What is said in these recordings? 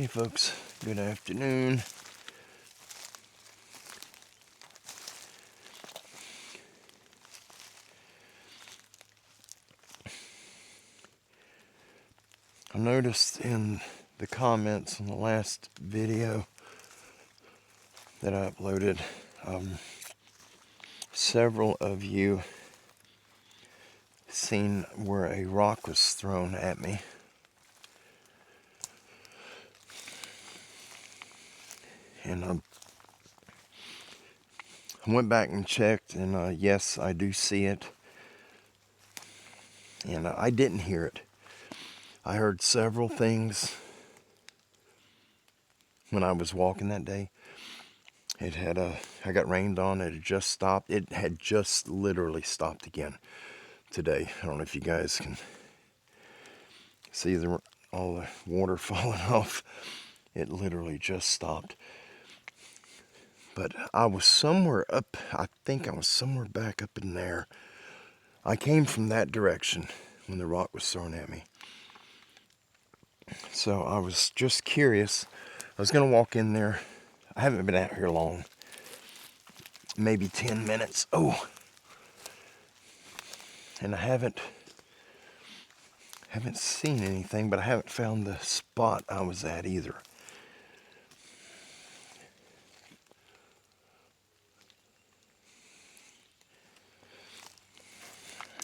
Hey folks, good afternoon. I noticed in the comments on the last video that I uploaded, several of you seen where a rock was thrown at me. And I went back and checked, and yes, I do see it. And I didn't hear it. I heard several things when I was walking that day. I got rained on. It had just stopped. It had just literally stopped again today. I don't know if you guys can see all the water falling off. It literally just stopped. But I was somewhere up. I think I was somewhere back up in there. I came from that direction when the rock was thrown at me. So I was just curious. I was going to walk in there. I haven't been out here long. Maybe 10 minutes. Oh. And I haven't seen anything, but I haven't found the spot I was at either.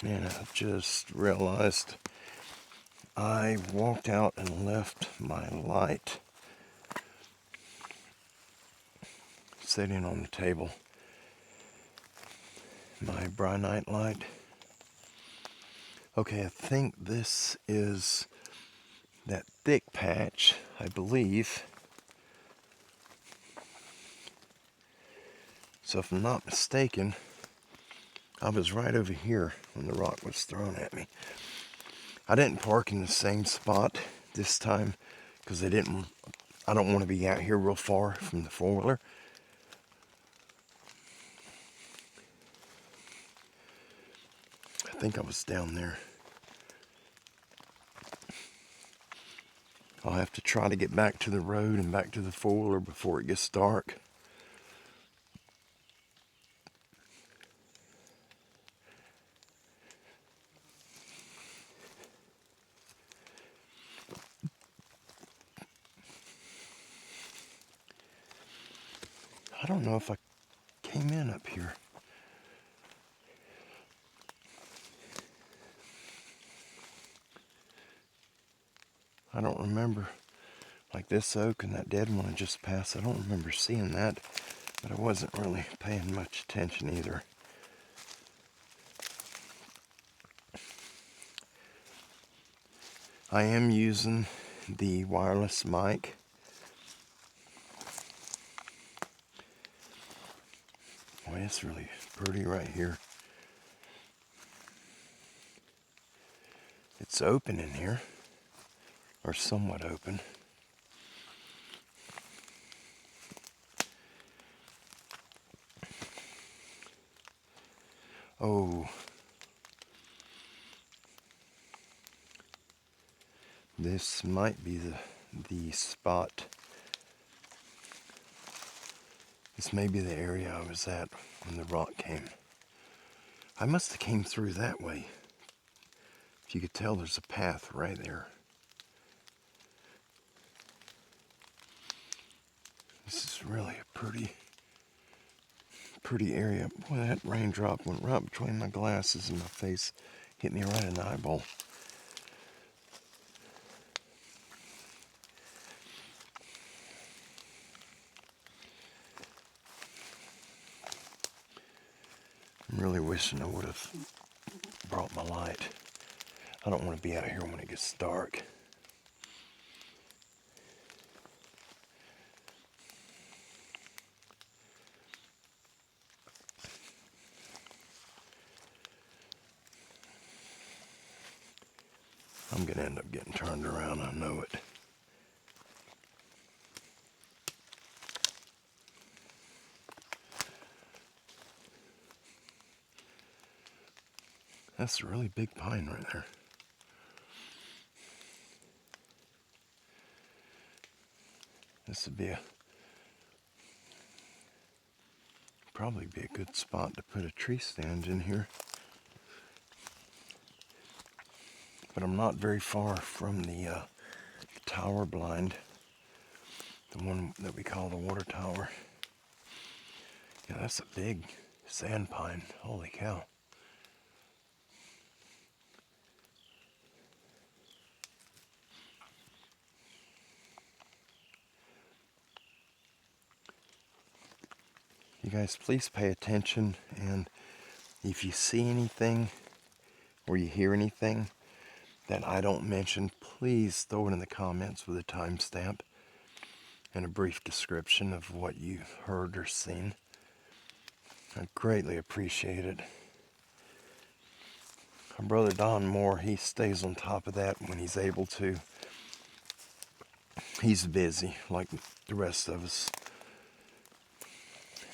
And I just realized I walked out and left my light sitting on the table. My bright night light. Okay, I think this is that thick patch, I believe. So if I'm not mistaken, I was right over here when the rock was thrown at me. I didn't park in the same spot this time because I don't want to be out here real far from the four-wheeler. I think I was down there. I'll have to try to get back to the road and back to the four-wheeler before it gets dark. I don't know if I came in up here. I don't remember. Like this oak and that dead one I just passed, I don't remember seeing that, but I wasn't really paying much attention either. I am using the wireless mic. Boy, it's really pretty right here. It's open in here, or somewhat open. Oh, this might be the spot. This may be the area I was at when the rock came. I must have came through that way. If you could tell, there's a path right there. This is really a pretty area. Boy, that raindrop went right between my glasses and my face. Hit me right in the eyeball. I'm really wishing I would have brought my light. I don't want to be out here when it gets dark. I'm going to end up getting turned around, I know it. That's a really big pine right there. This would be probably be a good spot to put a tree stand in here. But I'm not very far from the tower blind, the one that we call the water tower. Yeah, that's a big sand pine. Holy cow. You guys, please pay attention, and if you see anything or you hear anything that I don't mention, please throw it in the comments with a timestamp and a brief description of what you heard or seen. I greatly appreciate it. Our brother Don Moore, he stays on top of that when he's able to. He's busy like the rest of us,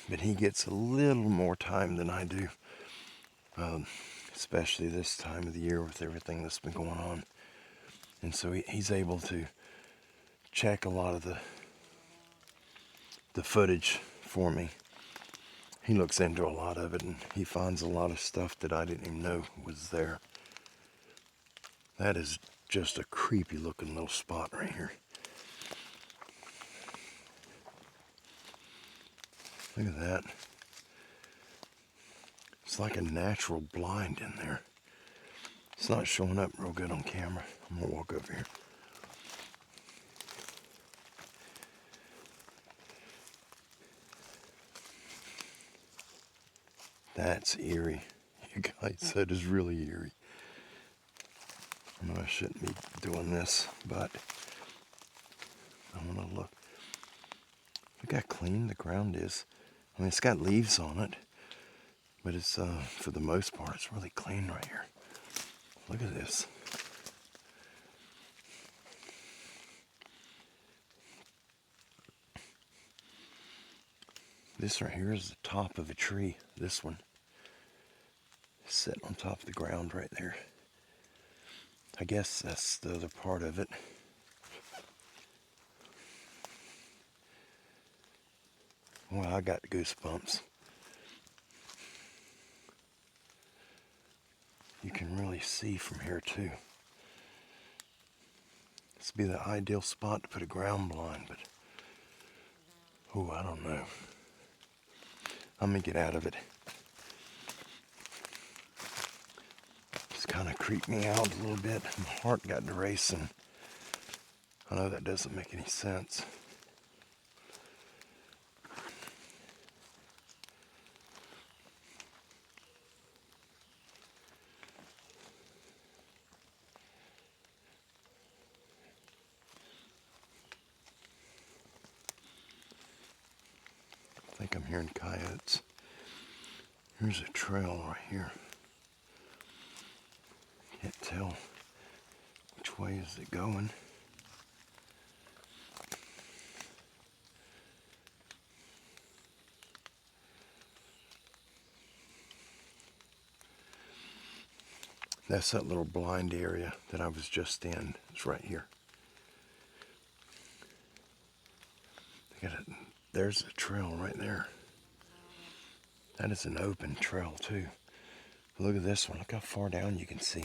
but he gets a little more time than I do, especially this time of the year with everything that's been going on. And so he's able to check a lot of the footage for me. He looks into a lot of it, and he finds a lot of stuff that I didn't even know was there. That is just a creepy looking little spot right here. Look at that. It's like a natural blind in there. It's not showing up real good on camera. I'm gonna walk over here. That's eerie. You guys, that is really eerie. I know I shouldn't be doing this, but I want to look. Look how clean the ground is. I mean, it's got leaves on it, but it's, for the most part, it's really clean right here. Look at this. This right here is the top of a tree. This one. Sitting on top of the ground right there. I guess that's the other part of it. Well, I got goosebumps. You can really see from here too. This would be the ideal spot to put a ground blind, but oh, I don't know. I'm gonna get out of it. It's kind of creeped me out a little bit. My heart got to racing. I know that doesn't make any sense. I think I'm hearing coyotes. Here's a trail right here. Can't tell which way is it going. That's that little blind area that I was just in. It's right here. There's a trail right there. That is an open trail too. Look at this one. Look how far down you can see.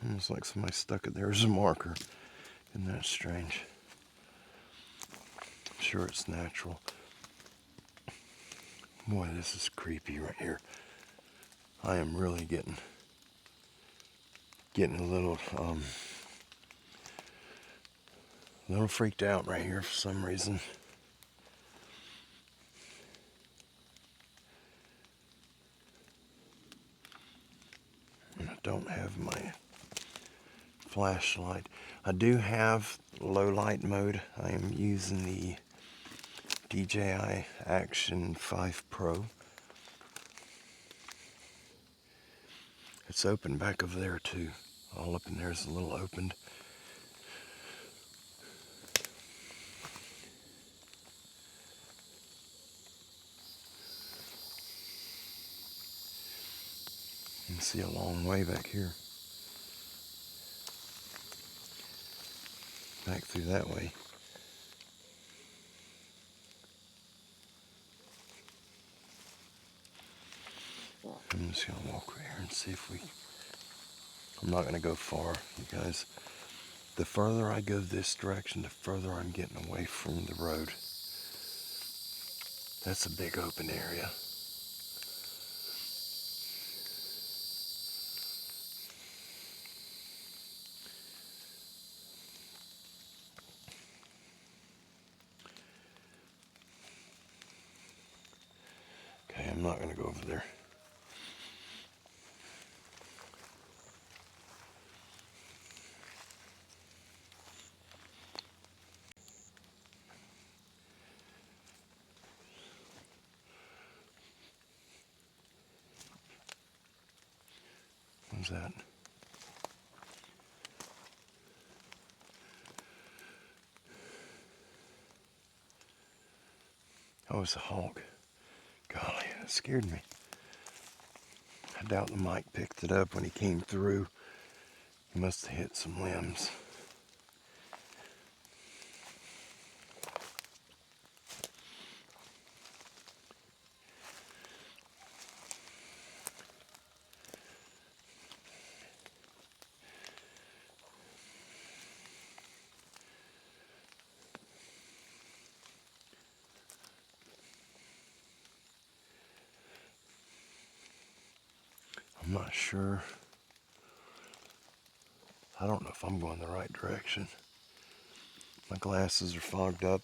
Almost like somebody stuck it there as a marker. Isn't that strange? I'm sure it's natural. Boy, this is creepy right here. I am really getting a little freaked out right here for some reason. And I don't have my flashlight. I do have low light mode. I am using the DJI Action 5 Pro. It's open back over there too. All up in there is a little opened. can see a long way back here. Back through that way. I'm just gonna walk right here and see if we... I'm not gonna go far, you guys. The further I go this direction, the further I'm getting away from the road. That's a big open area. Okay, I'm not gonna go over there. What's that? Oh, it's a hawk. Golly, that scared me. I doubt the mic picked it up when he came through. He must have hit some limbs. I'm not sure. I don't know if I'm going the right direction. My glasses are fogged up.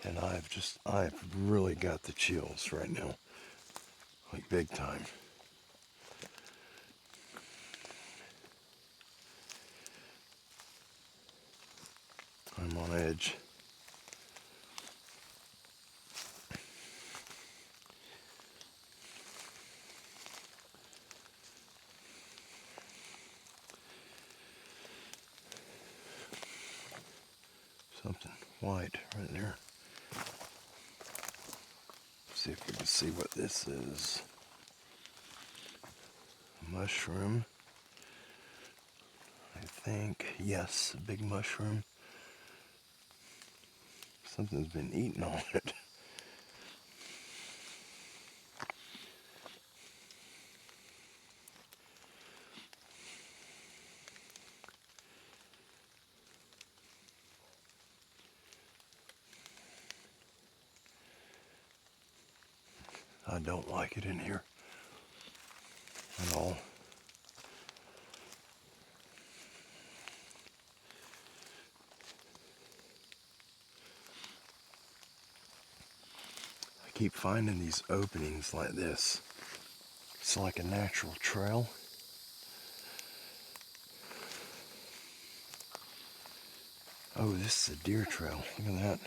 And I've really got the chills right now. Like big time. I'm on edge. Something white right there. See if we can see what this is. A mushroom. I think, yes, a big mushroom. Something's been eating on it. I don't like it in here at all. I keep finding these openings like this. It's like a natural trail. Oh, this is a deer trail. Look at that.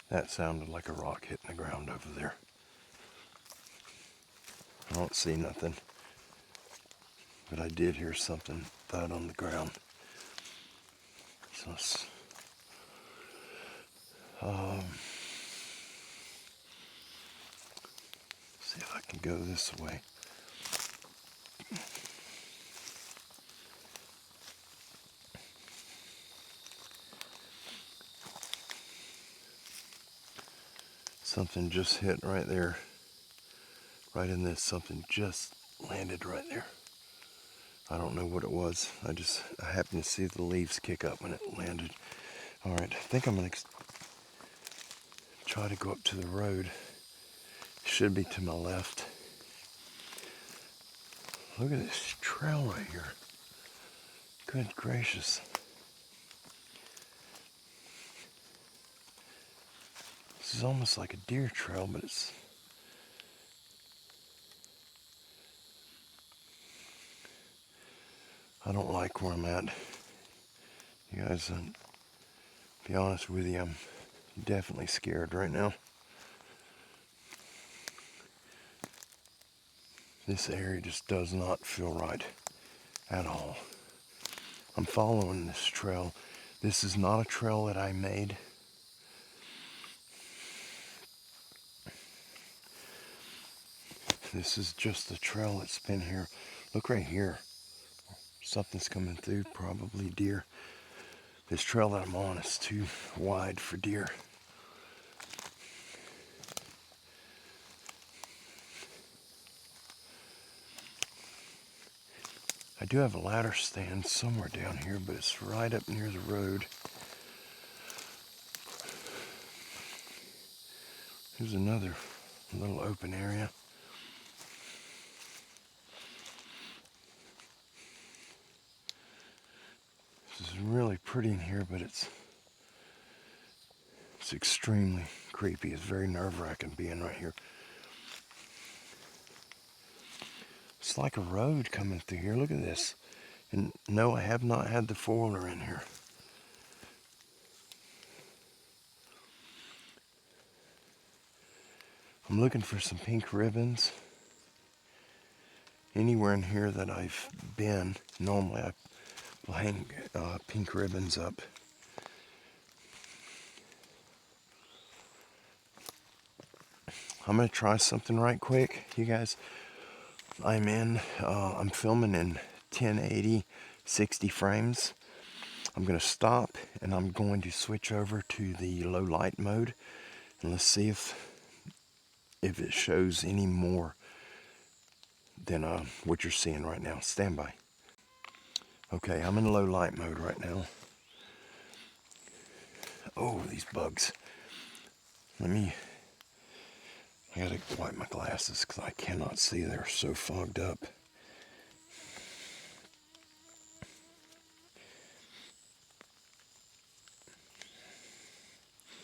That sounded like a rock hitting the ground over there. I don't see nothing, but I did hear something thud on the ground. So, see if I can go this way. Something just hit right there. Right in this, something just landed right there. I don't know what it was. I happened to see the leaves kick up when it landed. All right, I think I'm gonna try to go up to the road. It should be to my left. Look at this trail right here. Good gracious. This is almost like a deer trail, but it's... I don't like where I'm at. You guys, to be honest with you, I'm definitely scared right now. This area just does not feel right at all. I'm following this trail. This is not a trail that I made. This is just a trail that's been here. Look right here. Something's coming through, probably deer. This trail that I'm on is too wide for deer. I do have a ladder stand somewhere down here, but it's right up near the road. Here's another little open area. This is really pretty in here, but it's extremely creepy. It's very nerve-wracking being right here. It's like a road coming through here. Look at this. And no, I have not had the foiler in here. I'm looking for some pink ribbons. Anywhere in here that I've been, normally I will hang pink ribbons up. I'm going to try something right quick, you guys. I'm filming in 1080, 60 frames. I'm going to stop and I'm going to switch over to the low light mode. And let's see if it shows any more than what you're seeing right now. Stand by. Okay, I'm in low light mode right now. Oh, these bugs. I gotta wipe my glasses because I cannot see. They're so fogged up.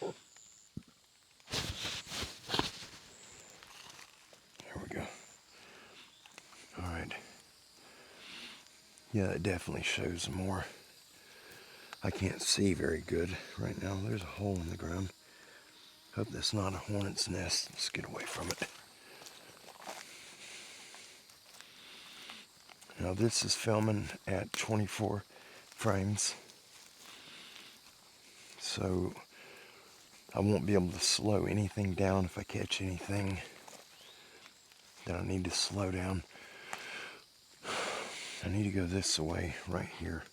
There we go. All right. Yeah, it definitely shows more. I can't see very good right now. There's a hole in the ground. Hope that's not a hornet's nest. Let's get away from it. Now this is filming at 24 frames. So I won't be able to slow anything down if I catch anything that I need to slow down. I need to go this way right here.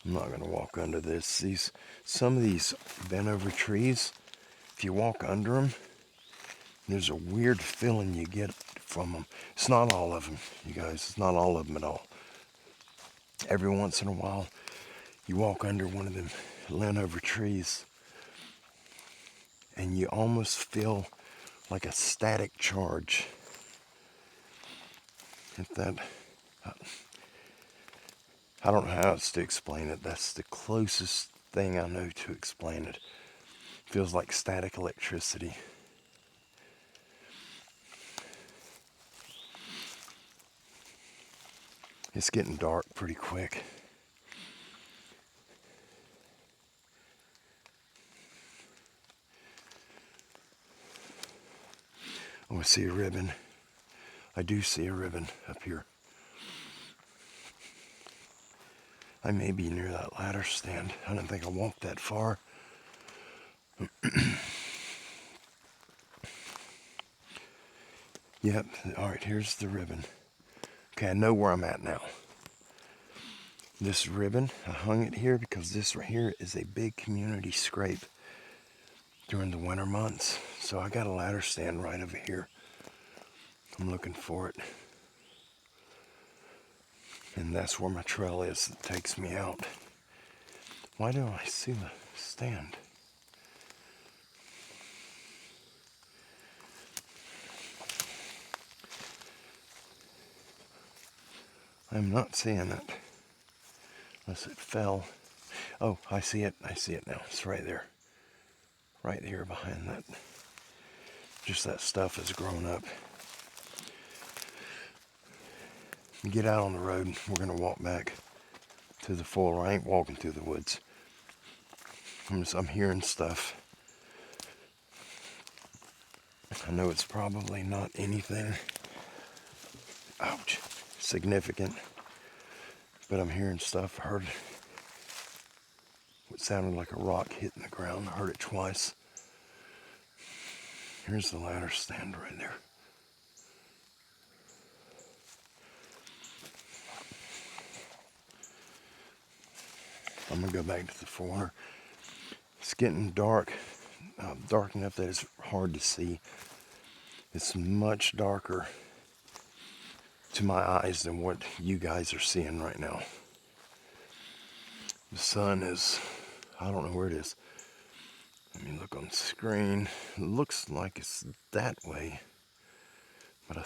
I'm not going to walk under this. Some of these bent over trees, if you walk under them, there's a weird feeling you get from them. It's not all of them, you guys. It's not all of them at all. Every once in a while, you walk under one of them bent over trees, and you almost feel like a static charge. If that, I don't know how else to explain it. That's the closest thing I know to explain it. Feels like static electricity. It's getting dark pretty quick. Oh, I see a ribbon. I do see a ribbon up here. I may be near that ladder stand. I don't think I walked that far. Yep, all right, here's the ribbon. Okay, I know where I'm at now. This ribbon, I hung it here because this right here is a big community scrape during the winter months. So I got a ladder stand right over here. I'm looking for it. And that's where my trail is that takes me out. Why don't I see the stand? I'm not seeing it. Unless it fell. Oh, I see it. I see it now. It's right there. Right here behind that. Just that stuff has grown up. Get out on the road. We're going to walk back to the full. I ain't walking through the woods. I'm hearing stuff. I know it's probably not anything, ouch, significant, but I'm hearing stuff. I heard what sounded like a rock hitting the ground. I heard it twice. Here's the ladder stand right there. I'm going to go back to the 400. It's getting dark, dark enough that it's hard to see. It's much darker to my eyes than what you guys are seeing right now. The sun is, I don't know where it is. Let me look on the screen. It looks like it's that way, but I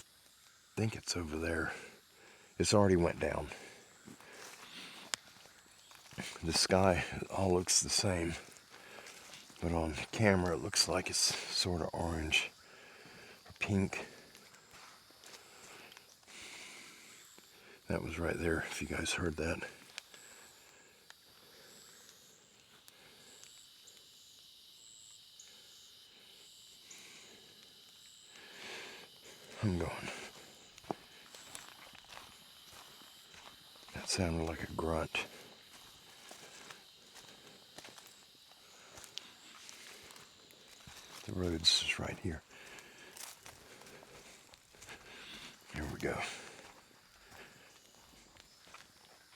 think it's over there. It's already went down. The sky all looks the same, but on camera it looks like it's sort of orange or pink. That was right there, if you guys heard that. I'm going. That sounded like a grunt. The road's just right here. Here we go.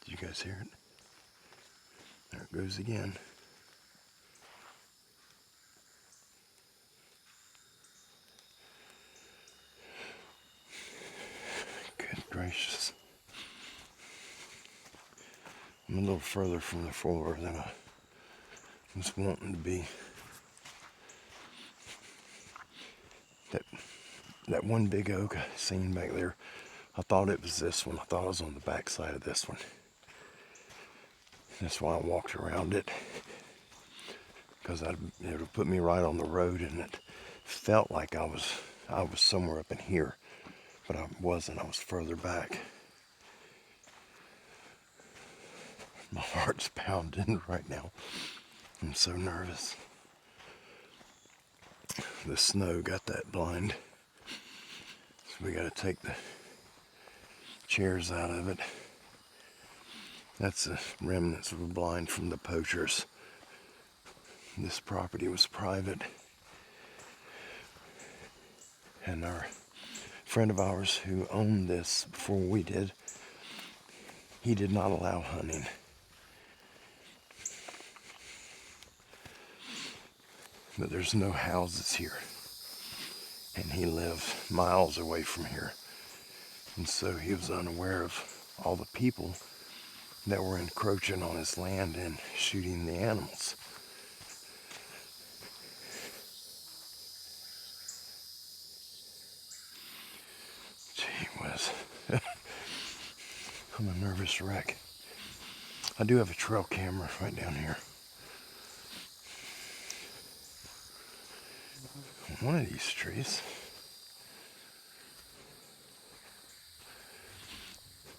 Did you guys hear it? There it goes again. Good gracious. I'm a little further from the floor than I was wanting to be. That one big oak I seen back there, I thought it was this one. I thought I was on the back side of this one. That's why I walked around it, because it would put me right on the road, and it felt like I was somewhere up in here, but I wasn't. I was further back. My heart's pounding right now. I'm so nervous. The snow got that blind. So we got to take the chairs out of it. That's the remnants of a blind from the poachers. This property was private. And our friend of ours who owned this before we did, he did not allow hunting. But there's no houses here. And he lived miles away from here. And so he was unaware of all the people that were encroaching on his land and shooting the animals. Gee whiz. I'm a nervous wreck. I do have a trail camera right down here. One of these trees.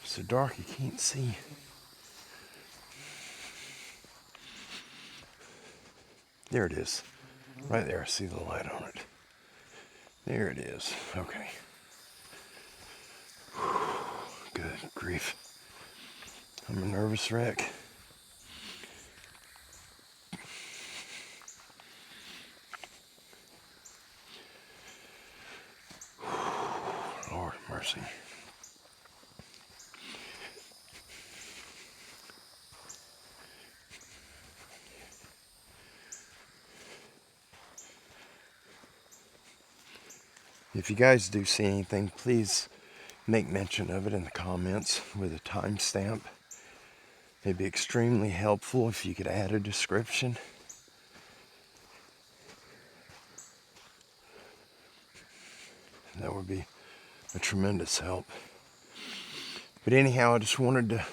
So dark you can't see. There it is. Right there, I see the light on it. There it is. Okay. Good grief. I'm a nervous wreck. Lord mercy. If you guys do see anything, please make mention of it in the comments with a timestamp. It'd be extremely helpful if you could add a description. That would be a tremendous help. But anyhow, I just wanted to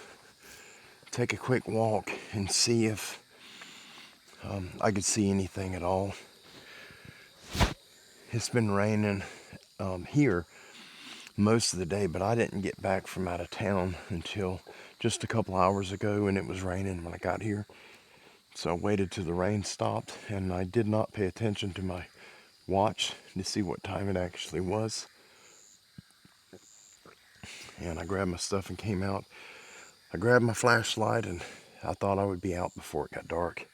take a quick walk and see if I could see anything at all. It's been raining here most of the day, but I didn't get back from out of town until just a couple hours ago, and it was raining when I got here. So I waited till the rain stopped, and I did not pay attention to my watch to see what time it actually was. And I grabbed my stuff and came out. I grabbed my flashlight, and I thought I would be out before it got dark,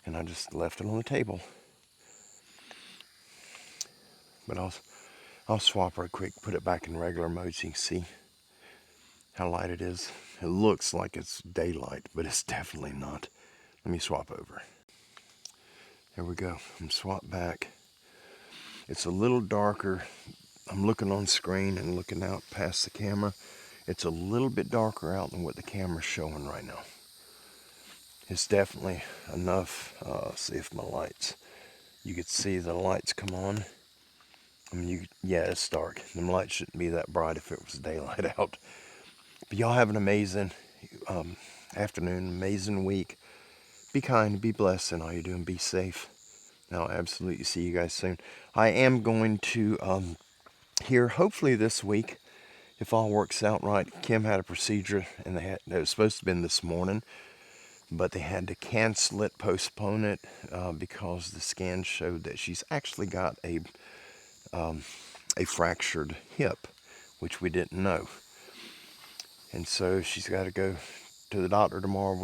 and I just left it on the table. But I'll swap right quick, put it back in regular mode so you can see how light it is. It looks like it's daylight, but it's definitely not. Let me swap over. There we go. I'm swapped back. It's a little darker. I'm looking on screen and looking out past the camera. It's a little bit darker out than what the camera's showing right now. It's definitely enough. See if my lights, you could see the lights come on. I mean, yeah, it's dark. The lights shouldn't be that bright if it was daylight out. But y'all have an amazing afternoon, amazing week. Be kind, be blessed in all you do, and be safe. And I'll absolutely see you guys soon. I am going to here, hopefully this week, if all works out right. Kim had a procedure, and it was supposed to have been this morning, but they had to cancel it, postpone it, because the scan showed that she's actually got a fractured hip, which we didn't know. And so she's got to go to the doctor tomorrow.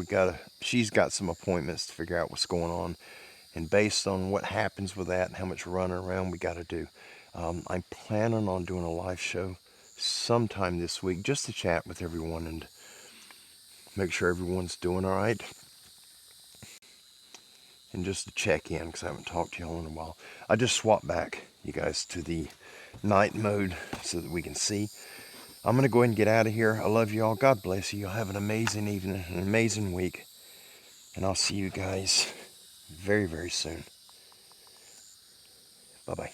She's got some appointments to figure out what's going on. And based on what happens with that and how much running around we got to do, I'm planning on doing a live show sometime this week just to chat with everyone and make sure everyone's doing all right. And just to check in, because I haven't talked to y'all in a while. I just swapped back, you guys, to the night mode so that we can see. I'm going to go ahead and get out of here. I love y'all. God bless you. Y'all have an amazing evening, an amazing week. And I'll see you guys very, very soon. Bye-bye.